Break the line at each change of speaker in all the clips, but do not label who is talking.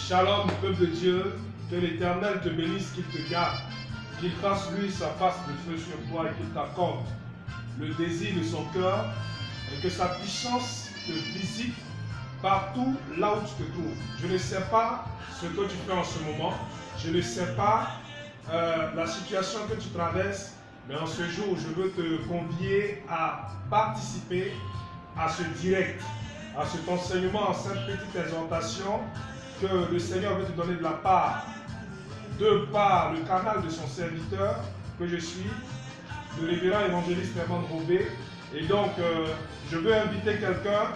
Shalom, peuple de Dieu, que l'Éternel te bénisse, qu'il te garde, qu'il fasse lui sa face de feu sur toi et qu'il t'accorde le désir de son cœur et que sa puissance te visite partout là où tu te trouves. Je ne sais pas ce que tu fais en ce moment, je ne sais pas la situation que tu traverses, mais en ce jour, je veux te convier à participer à ce direct, à cet enseignement, à cette petite exhortation que le Seigneur veut te donner de la part, de par le canal de son serviteur que je suis, le révérend évangéliste Herman Robé. Et donc, je veux inviter quelqu'un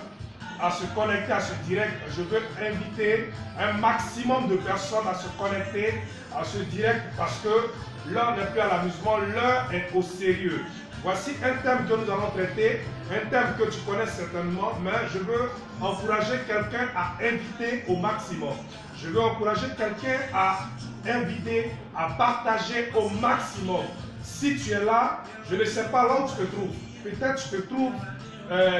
à se connecter à ce direct. Je veux inviter un maximum de personnes à se connecter à ce direct parce que l'heure n'est plus à l'amusement, l'heure est au sérieux. Voici un thème que nous allons traiter, un thème que tu connais certainement, mais je veux encourager quelqu'un à inviter au maximum. Je veux encourager quelqu'un à inviter, à partager au maximum. Si tu es là, je ne sais pas là où tu te trouves. Peut-être tu te trouves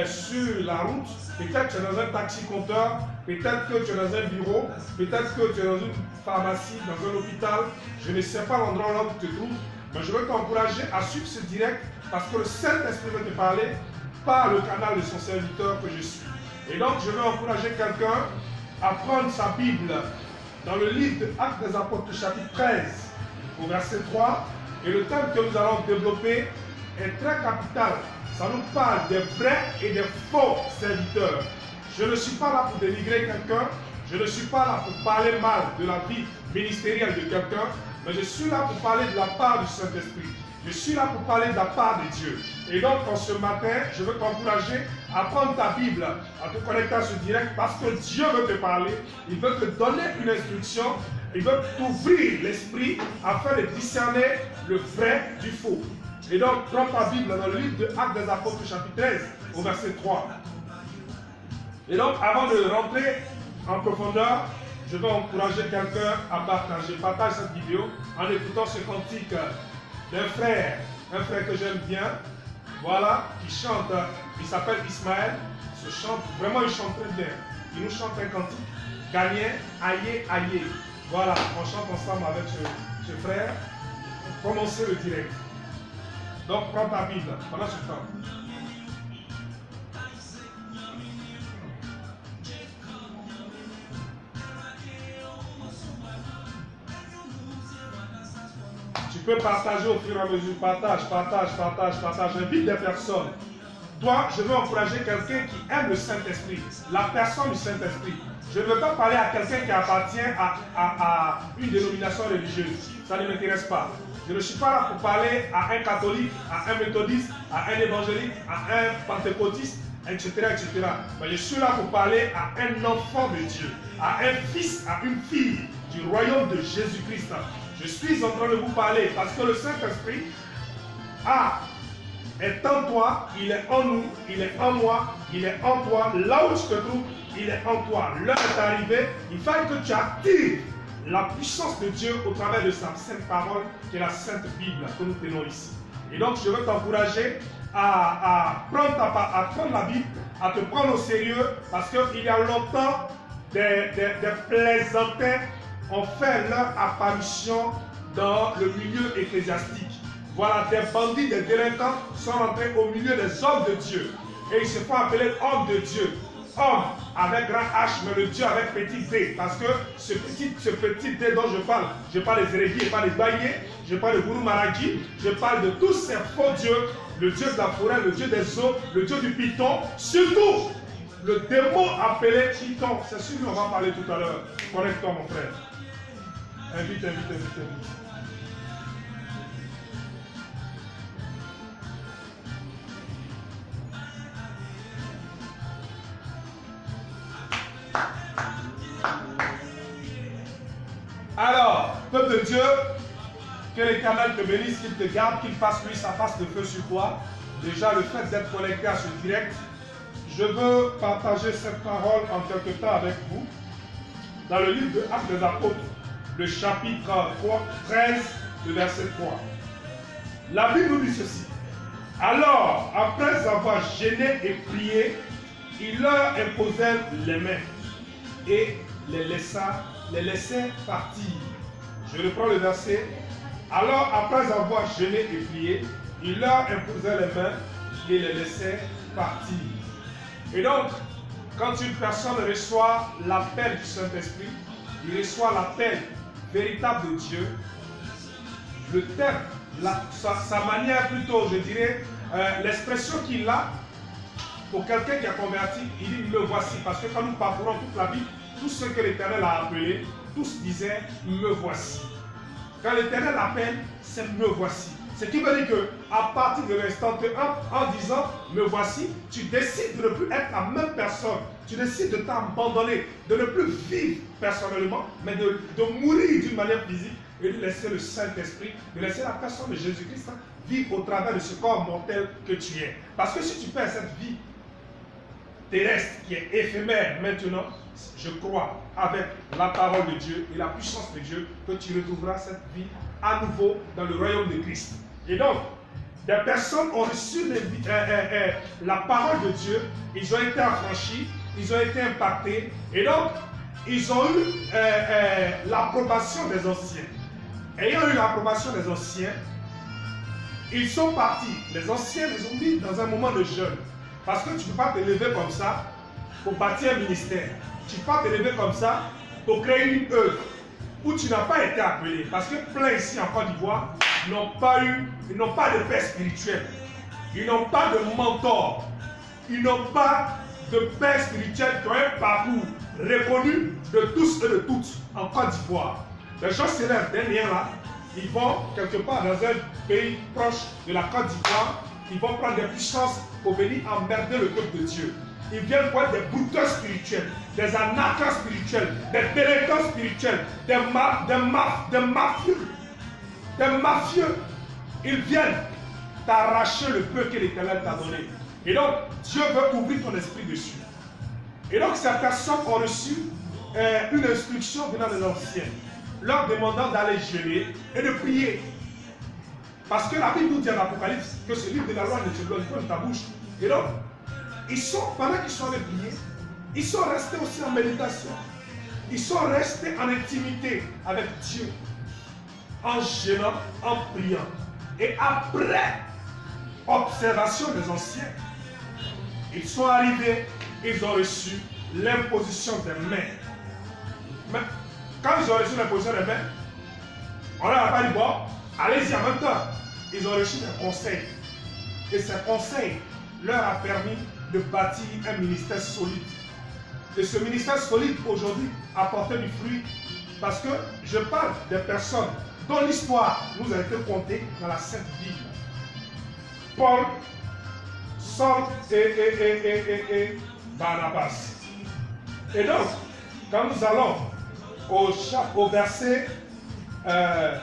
sur la route, peut-être tu es dans un taxi-compteur, peut-être que tu es dans un bureau, peut-être que tu es dans une pharmacie, dans un hôpital. Je ne sais pas l'endroit là où tu te trouves, mais je veux t'encourager à suivre ce direct parce que le Saint-Esprit veut te parler par le canal de son serviteur que je suis. Et donc je veux encourager quelqu'un à prendre sa Bible dans le livre de Actes des Apôtres chapitre 13 au verset 3. Et le thème que nous allons développer est très capital. Ça nous parle des vrais et des faux serviteurs. Je ne suis pas là pour dénigrer quelqu'un. Je ne suis pas là pour parler mal de la vie ministérielle de quelqu'un. Mais je suis là pour parler de la part du Saint-Esprit. Je suis là pour parler de la part de Dieu. Et donc, en ce matin, je veux t'encourager à prendre ta Bible, à te connecter à ce direct parce que Dieu veut te parler. Il veut te donner une instruction. Il veut t'ouvrir l'esprit afin de discerner le vrai du faux. Et donc, prends ta Bible dans le livre de Actes des Apôtres, chapitre 13, au verset 3. Et donc, avant de rentrer en profondeur, je vais encourager quelqu'un à partager. Partage cette vidéo en écoutant ce cantique d'un frère, un frère que j'aime bien, voilà, qui chante, il s'appelle Ismaël, vraiment il chante très bien. Il nous chante un cantique, Gagné, aïe, aïe. Voilà, on chante ensemble avec ce frère pour commencer le direct. Donc, prends ta Bible pendant ce temps. Tu peux partager au fur et à mesure. Partage. Invite des personnes. Toi, je veux encourager quelqu'un qui aime le Saint-Esprit, la personne du Saint-Esprit. Je ne veux pas parler à quelqu'un qui appartient à une dénomination religieuse. Ça ne m'intéresse pas. Je ne suis pas là pour parler à un catholique, à un méthodiste, à un évangélique, à un pentecôtiste, etc., etc. Mais je suis là pour parler à un enfant de Dieu, à un fils, à une fille du royaume de Jésus-Christ. Je suis en train de vous parler parce que le Saint-Esprit est en toi, il est en nous, il est en moi, il est en toi. Là où tu te trouves, il est en toi. L'heure est arrivée, il faut que tu actives la puissance de Dieu au travers de sa sainte parole, qui est la sainte Bible que nous tenons ici. Et donc, je veux t'encourager à prendre la Bible, à te prendre au sérieux, parce qu'il y a longtemps, des plaisantins ont fait leur apparition dans le milieu ecclésiastique. Voilà, des bandits, des délinquants sont rentrés au milieu des hommes de Dieu. Et ils se font appeler hommes de Dieu. Homme avec grand H, mais le Dieu avec petit D. Parce que ce petit D dont je parle des hérédits, je parle des baillés, je parle de Guru Maharaj, je parle de tous ces faux dieux, le Dieu de la forêt, le Dieu des eaux, le Dieu du Python, surtout le démon appelé Python. C'est celui dont on va parler tout à l'heure. Connecte-toi, mon frère. Invite. Alors, peuple de Dieu, que l'Éternel te bénisse, qu'il te garde, qu'il fasse lui sa face de feu sur toi. Déjà, le fait d'être connecté à ce direct, je veux partager cette parole en quelque temps avec vous. Dans le livre de Actes des Apôtres, le chapitre 13, le verset 3. La Bible nous dit ceci. Alors, après avoir gêné et prié, il leur imposait les mains et les laissa les laissait partir. Je reprends le verset. Alors, après avoir jeûné et prié, il leur imposait les mains et les laissait partir. Et donc, quand une personne reçoit l'appel du Saint-Esprit, il reçoit l'appel véritable de Dieu, le terme, sa manière plutôt, je dirais, l'expression qu'il a, pour quelqu'un qui a converti, il dit me voici. Parce que quand nous parcourons toute la Bible, tout ce que l'Éternel a appelé, tous disaient me voici. Quand l'Éternel appelle, c'est me voici. Ce qui veut dire qu'à partir de l'instant en disant me voici, tu décides de ne plus être la même personne. Tu décides de t'abandonner, de ne plus vivre personnellement, mais de mourir d'une manière physique et de laisser le Saint-Esprit, de laisser la personne de Jésus-Christ vivre au travers de ce corps mortel que tu es. Parce que si tu perds cette vie terrestre qui est éphémère maintenant, je crois, avec la parole de Dieu et la puissance de Dieu, que tu retrouveras cette vie à nouveau dans le royaume de Christ. Et donc, des personnes ont reçu la parole de Dieu, ils ont été affranchis, ils ont été impactés, et donc, ils ont eu l'approbation des anciens. Ayant eu l'approbation des anciens, ils sont partis. Les anciens les ont mis dans un moment de jeûne. Parce que tu ne peux pas te lever comme ça pour bâtir un ministère. Tu ne peux pas te lever comme ça pour créer une œuvre où tu n'as pas été appelé. Parce que plein ici en Côte d'Ivoire n'ont pas de père spirituel. Ils n'ont pas de mentor. Ils n'ont pas de père spirituel qui ont un parcours reconnu de tous et de toutes en Côte d'Ivoire. Les gens se lèvent d'un lien là, ils vont quelque part dans un pays proche de la Côte d'Ivoire, ils vont prendre des puissances pour venir emmerder le peuple de Dieu. Ils viennent voir des brouteurs spirituels, des anarchas spirituels, des délinquants spirituels, des mafieux. Ils viennent t'arracher le peu que l'Éternel t'a donné. Et donc, Dieu veut ouvrir ton esprit dessus. Et donc, ces personnes ont reçu une instruction venant des anciens, leur demandant d'aller jeûner et de prier. Parce que la Bible nous dit en Apocalypse que ce livre de la loi ne se glorifie pas de ta bouche. Et donc, pendant qu'ils sont allés prier, ils sont restés aussi en méditation. Ils sont restés en intimité avec Dieu, en jeûnant, en priant. Et après observation des anciens, ils sont arrivés, ils ont reçu l'imposition des mains. Mais quand ils ont reçu l'imposition des mains, on leur a pas dit bon, allez-y en même temps. Ils ont reçu des conseils. Et ces conseils leur a permis de bâtir un ministère solide. Et ce ministère solide aujourd'hui a porté du fruit parce que je parle des personnes dont l'histoire nous a été contée dans la Sainte Bible. Paul, Saul et Barnabas. Et donc, quand nous allons au verset 9,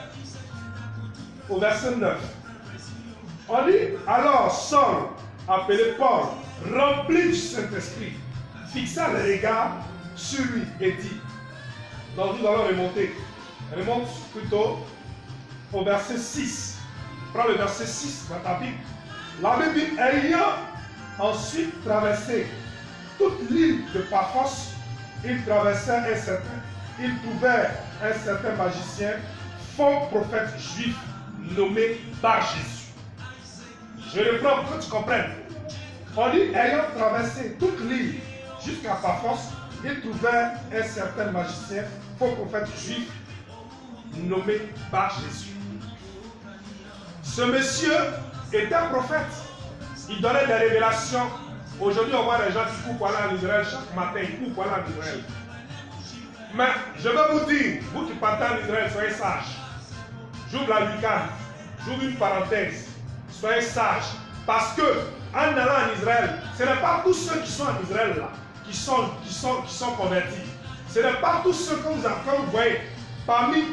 on dit, alors Saul, appelé Paul, rempli du Saint-Esprit, fixa le regard sur lui et dit, donc nous allons remonter, remonte plutôt au verset 6. Prends le verset 6 dans ta Bible. La Bible dit, ayant ensuite traversé toute l'île de Paphos, il traversait il trouvait un certain magicien, faux prophète juif, nommé Bar-Jésus. Je reprends pour que tu comprennes. On dit, ayant traversé toute l'île jusqu'à Paphos, il trouvait un certain magicien, faux prophète juif, nommé Bar-Jésus. Ce monsieur était un prophète. Il donnait des révélations. Aujourd'hui, on voit des gens qui courent pour aller en Israël chaque matin. Ils courent pour aller en Israël. Mais je vais vous dire, vous qui partez en Israël, soyez sages. J'ouvre la lucarne, j'ouvre une parenthèse. Soyez sages. Parce que en allant en Israël, ce n'est pas tous ceux qui sont en Israël là, qui sont convertis. Ce n'est pas tous ceux que vous voyez parmi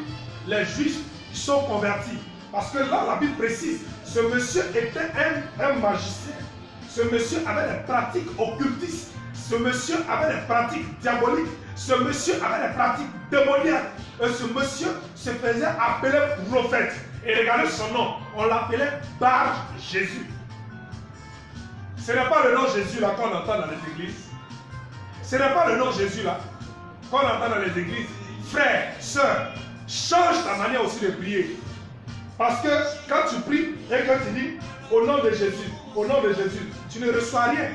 les juifs qui sont convertis. Parce que là, la Bible précise, ce monsieur était un magicien. Ce monsieur avait des pratiques occultistes. Ce monsieur avait des pratiques diaboliques. Ce monsieur avait des pratiques démoniaques. Et ce monsieur se faisait appeler prophète. Et regardez son nom. On l'appelait Bar-Jésus. Ce n'est pas le nom Jésus là qu'on entend dans les églises. Ce n'est pas le nom Jésus là qu'on entend dans les églises. frère, soeur, change ta manière aussi de prier. Parce que quand tu pries et quand tu dis au nom de Jésus, au nom de Jésus, tu ne reçois rien.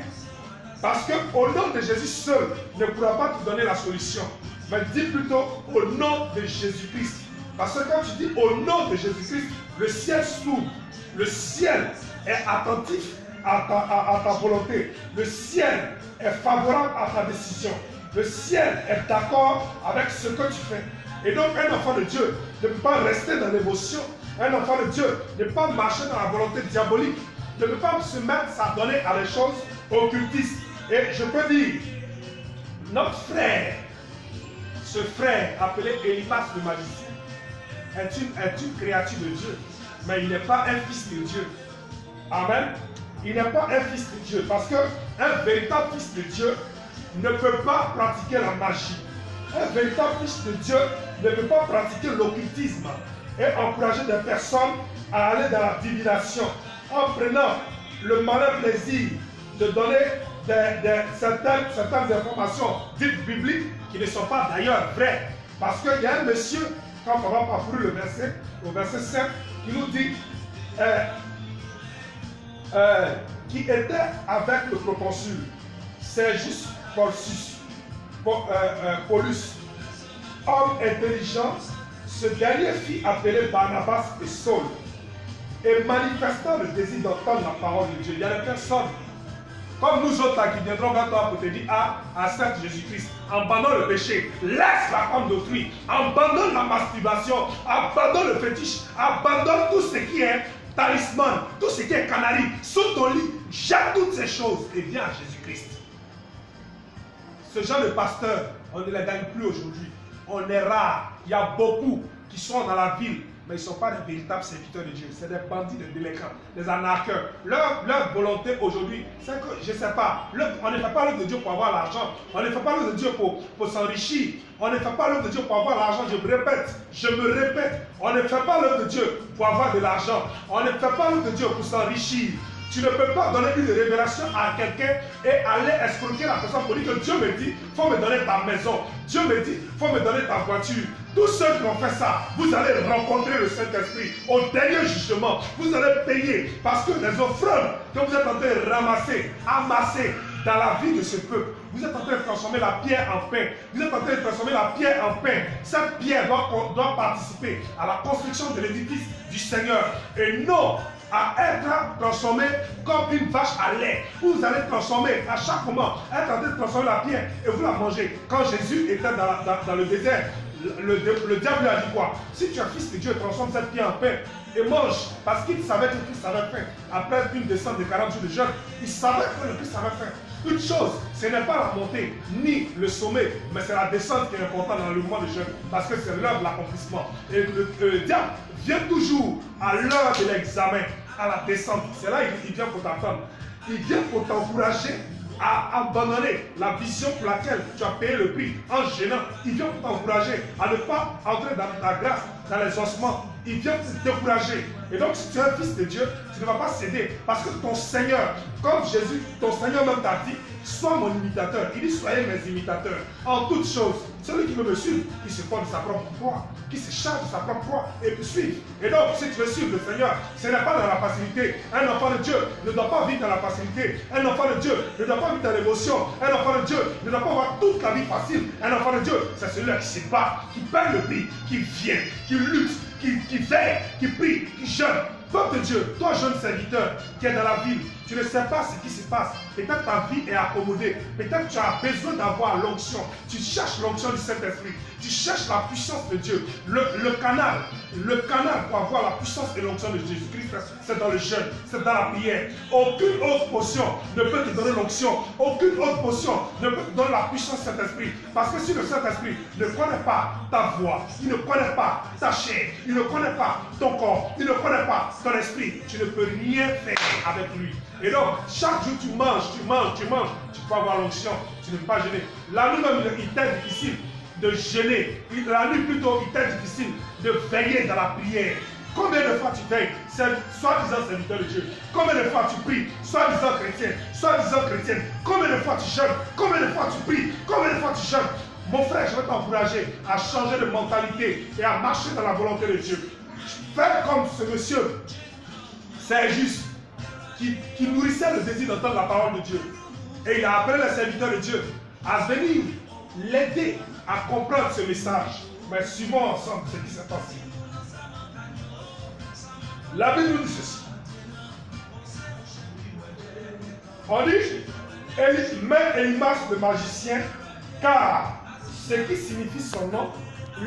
Parce qu'au nom de Jésus seul ne pourra pas te donner la solution. Mais dis plutôt au nom de Jésus-Christ. Parce que quand tu dis au nom de Jésus-Christ, le ciel s'ouvre. Le ciel est attentif à ta volonté. Le ciel est favorable à ta décision. Le ciel est d'accord avec ce que tu fais. Et donc un enfant de Dieu ne peut pas rester dans l'émotion. Un enfant de Dieu ne peut pas marcher dans la volonté diabolique. Ne peut pas se mettre à donner à des choses occultistes. Et je peux dire, notre frère, ce frère appelé Elimas le magicien, est une créature de Dieu. Mais il n'est pas un fils de Dieu. Amen. Il n'est pas un fils de Dieu. Parce qu'un véritable fils de Dieu ne peut pas pratiquer la magie. Un véritable fils de Dieu ne peut pas pratiquer l'occultisme et encourager des personnes à aller dans la divination en prenant le malin plaisir de donner certaines informations dites bibliques qui ne sont pas d'ailleurs vraies. Parce qu'il y a un monsieur, quand on va parcourir le verset, au verset 5, qui nous dit qui était avec le proconsul Sergius Paulus, homme intelligent. Ce dernier fit appeler Barnabas et Saul, et manifestant le désir d'entendre la parole de Dieu. Il y a des personnes comme nous autres là, qui viendront vers toi pour te dire accepte Jésus-Christ, abandonne le péché, laisse la femme d'autrui, abandonne la masturbation, abandonne le fétiche, abandonne tout ce qui est talisman, tout ce qui est canarie, sous ton lit, jette toutes ces choses et viens à Jésus-Christ. Ce genre de pasteurs, on ne les gagne plus aujourd'hui. On est rare. Il y a beaucoup qui sont dans la ville, mais ils ne sont pas des véritables serviteurs de Dieu. C'est des bandits, des délinquants, des arnaqueurs. Leur volonté aujourd'hui, c'est que, je ne sais pas, on ne fait pas l'œuvre de Dieu pour avoir l'argent. On ne fait pas l'œuvre de Dieu pour s'enrichir. On ne fait pas l'œuvre de Dieu pour avoir l'argent. Je me répète, on ne fait pas l'œuvre de Dieu pour avoir de l'argent. On ne fait pas l'œuvre de Dieu pour s'enrichir. Tu ne peux pas donner une révélation à quelqu'un et aller escroquer la personne pour dire que Dieu me dit, il faut me donner ta maison. Dieu me dit, il faut me donner ta voiture. Tous ceux qui ont fait ça, vous allez rencontrer le Saint-Esprit. Au dernier jugement, vous allez payer parce que les offrandes que vous êtes en train de amasser dans la vie de ce peuple, vous êtes en train de transformer la pierre en pain. Vous êtes en train de transformer la pierre en pain. Cette pierre doit participer à la construction de l'édifice du Seigneur. Et non à être transformé comme une vache à lait. Vous allez transformer à chaque moment, être en train de transformer la pierre et vous la mangez. Quand Jésus était dans le désert, le diable lui a dit quoi? Si tu es fils de Dieu, transforme cette pierre en pain et mange. Parce qu'il savait que le Christ avait faim. Après une descente de 40 jours de jeûne, il savait que le Christ avait faim. Une chose, ce n'est pas la montée ni le sommet, mais c'est la descente qui est importante dans le mouvement de jeûne. Parce que c'est l'heure de l'accomplissement. Et le diable vient toujours à l'heure de l'examen, à la descente. C'est là qu'il vient pour t'attendre. Il vient pour t'encourager à abandonner la vision pour laquelle tu as payé le prix en gênant. Il vient pour t'encourager à ne pas entrer dans ta grâce, dans les ossements. Il vient pour te décourager. Et donc, si tu es un fils de Dieu, tu ne vas pas céder. Parce que ton Seigneur, comme Jésus, ton Seigneur même t'a dit, sois mon imitateur. Il dit, soyez mes imitateurs. En toutes choses, celui qui veut me suivre, qui se porte de sa propre croix, qui se charge de sa propre croix et puis suivre. Et donc, si tu veux suivre le Seigneur, ce n'est pas dans la facilité. Un enfant de Dieu ne doit pas vivre dans la facilité. Un enfant de Dieu ne doit pas vivre dans l'émotion. Un enfant de Dieu ne doit pas avoir toute la vie facile. Un enfant de Dieu, c'est celui-là qui se bat, qui paie le prix, qui vient, qui lutte, qui veille, qui prie, qui jeûne. Peuple de Dieu, toi jeune serviteur qui est dans la ville, tu ne sais pas ce qui se passe. Peut-être ta vie est accommodée. Peut-être tu as besoin d'avoir l'onction. Tu cherches l'onction du Saint-Esprit. Tu cherches la puissance de Dieu. Le canal pour avoir la puissance et l'onction de Jésus-Christ, c'est dans le jeûne, c'est dans la prière. Aucune autre potion ne peut te donner l'onction. Aucune autre potion ne peut te donner la puissance du Saint-Esprit. Parce que si le Saint-Esprit ne connaît pas ta voix, il ne connaît pas ta chair, il ne connaît pas ton corps, il ne connaît pas ton esprit, tu ne peux rien faire avec lui. Et donc, chaque jour tu manges, tu peux avoir l'onction, tu ne peux pas jeûner. La nuit même, il t'est difficile de jeûner. La nuit plutôt, il t'est difficile de veiller dans la prière. Combien de fois tu veilles, soi-disant serviteur de Dieu? Combien de fois tu pries, soi-disant chrétienne? Combien de fois tu jeûnes? Combien de fois tu pries? Combien de fois tu jeûnes? Mon frère, je vais t'encourager à changer de mentalité et à marcher dans la volonté de Dieu. Faire comme ce monsieur, c'est juste, qui nourrissait le désir d'entendre la parole de Dieu. Et il a appelé les serviteurs de Dieu à venir l'aider à comprendre ce message. Mais suivons ensemble ce qui s'est passé. La Bible nous dit ceci. On dit, mais Elimas le magicien, car ce qui signifie son nom,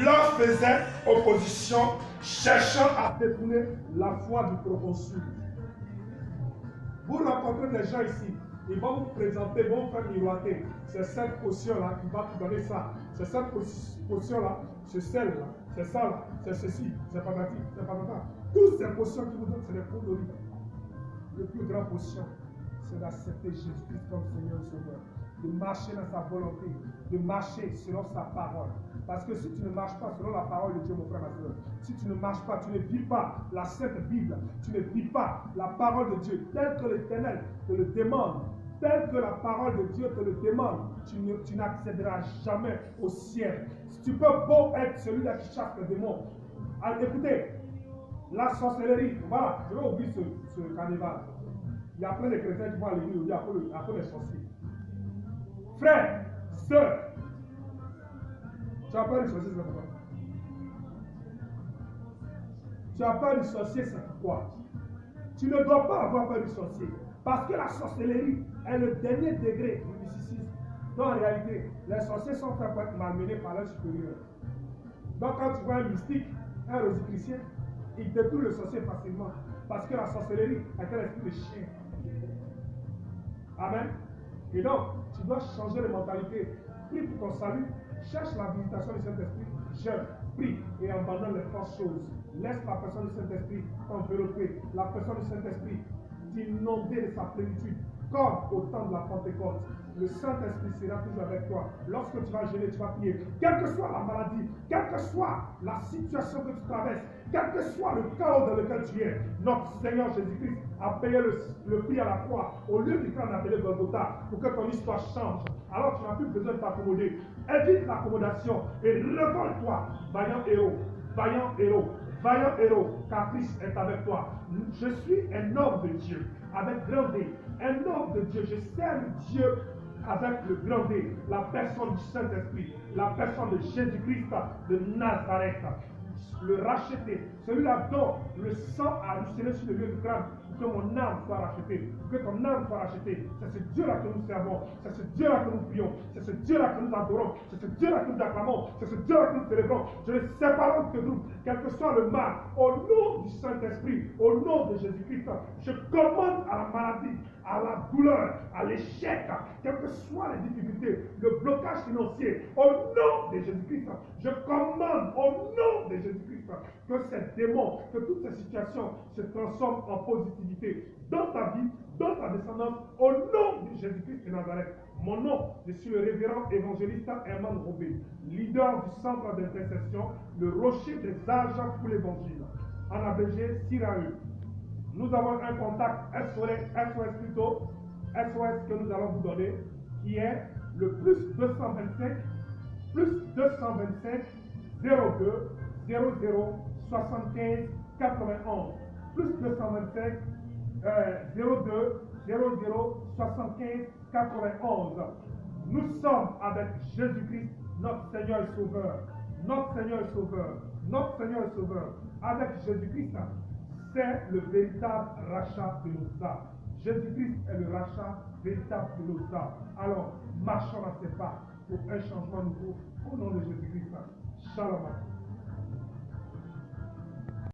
leur faisait opposition, cherchant à détourner la foi du proconsul. Vous rencontrez des gens ici, ils vont vous présenter, vont vous faire miroiter. C'est cette potion-là qui va te donner ça. C'est cette potion-là, c'est celle-là, c'est ça là, c'est ceci, c'est patati, c'est patata. Toutes ces potions qui vous donnent, c'est des poudres. Le plus grand potion, c'est d'accepter Jésus-Christ comme Seigneur et Sauveur. De marcher dans sa volonté, de marcher selon sa parole. Parce que si tu ne marches pas selon la parole de Dieu, mon frère, ma soeur, si tu ne marches pas, tu ne vis pas la Sainte Bible, tu ne vis pas la parole de Dieu telle que l'Éternel te le demande, telle que la parole de Dieu te le demande, tu n'accéderas jamais au ciel. Si tu peux beau être celui-là qui chasse les démons. Alors, écoutez, la sorcellerie, voilà, je vais oublier ce carnaval. Il y a plein de chrétiens qui vont à l'église aujourd'hui à cause des sorciers. Frère, sœur, tu as peur du sorcier, c'est pourquoi? Tu as peur du sorcier, c'est pourquoi? Tu ne dois pas avoir peur du sorcier. Parce que la sorcellerie est le dernier degré du mysticisme. Donc en réalité, les sorciers sont faits pour être malmenés par leur supérieur. Donc quand tu vois un mystique, un rosicrucien, il détruit le sorcier facilement. Parce que la sorcellerie est un esprit de chien. Amen. Et donc, tu dois changer de mentalité. Prie pour ton salut. Cherche la visitation du Saint-Esprit. Jeûne, prie et abandonne les fausses choses. Laisse la personne du Saint-Esprit t'envelopper. La personne du Saint-Esprit t'inonder de sa plénitude. Comme au temps de la Pentecôte. Le Saint-Esprit sera toujours avec toi. Lorsque tu vas jeûner, tu vas prier. Quelle que soit la maladie, quelle que soit la situation que tu traverses, quel que soit le chaos dans lequel tu es, notre Seigneur Jésus-Christ a payé le prix à la croix au lieu du crâne appelé Golgotha pour que ton histoire change. Alors tu n'as plus besoin de t'accommoder. Évite l'accommodation et révolte-toi, vaillant héros, vaillant héros. Vaillant héros, car Christ est avec toi. Je suis un homme de Dieu, avec grand D. Un homme de Dieu, je sers Dieu avec le grand D, la personne du Saint-Esprit, la personne de Jésus-Christ de Nazareth, le racheté, celui-là dont le sang a ruisselé sur le lieu du crâne, pour que mon âme soit rachetée, pour que ton âme soit rachetée. C'est ce Dieu-là que nous servons, c'est ce Dieu-là que nous prions, c'est ce Dieu-là que nous adorons, c'est ce Dieu-là que nous acclamons, c'est ce Dieu-là que nous célébrons. Je ne sépare que nous, quel que soit le mal, au nom du Saint-Esprit, au nom de Jésus-Christ, je commande à la maladie, à la douleur, à l'échec, quelles que soient les difficultés, le blocage financier, au nom de Jésus-Christ, je commande au nom de Jésus-Christ que ces démons, que toutes ces situations se transforment en positivité dans ta vie, dans ta descendance, au nom de Jésus-Christ de Nazareth. Mon nom, je suis le révérend évangéliste Herman Robé, leader du centre d'intercession, le rocher des âges pour l'évangile. En abrégé, CIRAE. Nous avons un contact SOS plutôt, SOS que nous allons vous donner, qui est le plus 225 02 00 75 91 plus 225 02 00 75 91. Nous sommes avec Jésus-Christ, notre Seigneur et Sauveur. Notre Seigneur et Sauveur. Notre Seigneur et Sauveur. Avec Jésus-Christ, c'est le véritable rachat de nos âmes. Jésus-Christ est le rachat véritable de nos âmes. Alors, marchons à ses pas pour un changement nouveau au nom de Jésus-Christ. Shalom.